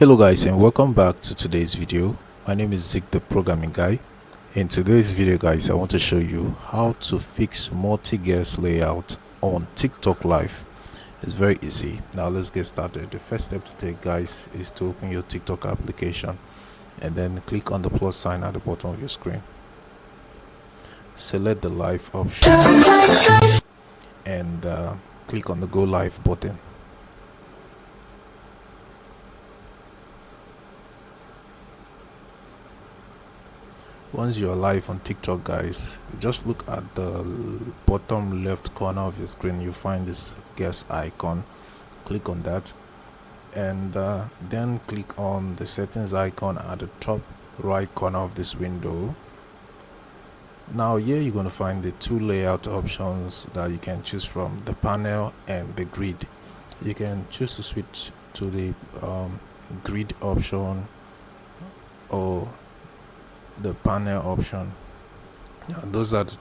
Hello guys, and welcome back to today's video. My name is Zik, the programming guy. In today's video guys, I want to show you how to fix multi-guest layout on TikTok Live. It's very easy. Now let's get started. The first step to take guys is to open your TikTok application and then click on the plus sign at the bottom of your screen. Select the live option and click on the go live button. Once you're live on TikTok guys, just look at the bottom left corner of your screen. You find this guest icon. Click on that and then click on the settings icon at the top right corner of this window. Now here you're going to find the two layout options that you can choose from, the panel and the grid. You can choose to switch to the grid option or the panel option. Now, those are the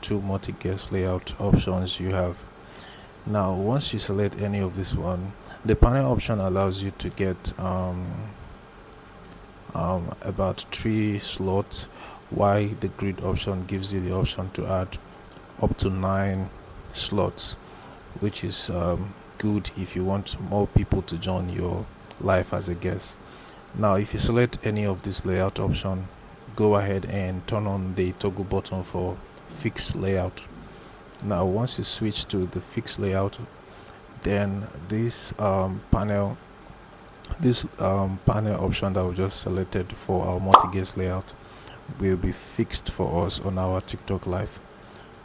two multi-guest layout options you have. Now once you select any of this one, the panel option allows you to get about 3 slots, while the grid option gives you the option to add up to 9 slots, which is good if you want more people to join your live as a guest. Now if you select any of this layout option, go ahead and turn on the toggle button for fixed layout. Now once you switch to the fixed layout, then this panel option that we just selected for our multi-guest layout will be fixed for us on our TikTok live.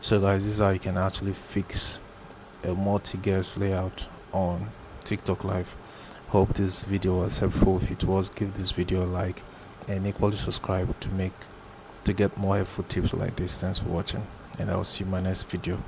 So guys, this is how you can actually fix a multi-guest layout on TikTok live. Hope this video was helpful. If it was, give this video a like and equally subscribe to get more helpful tips like this. Thanks for watching, and I'll see you in my next video.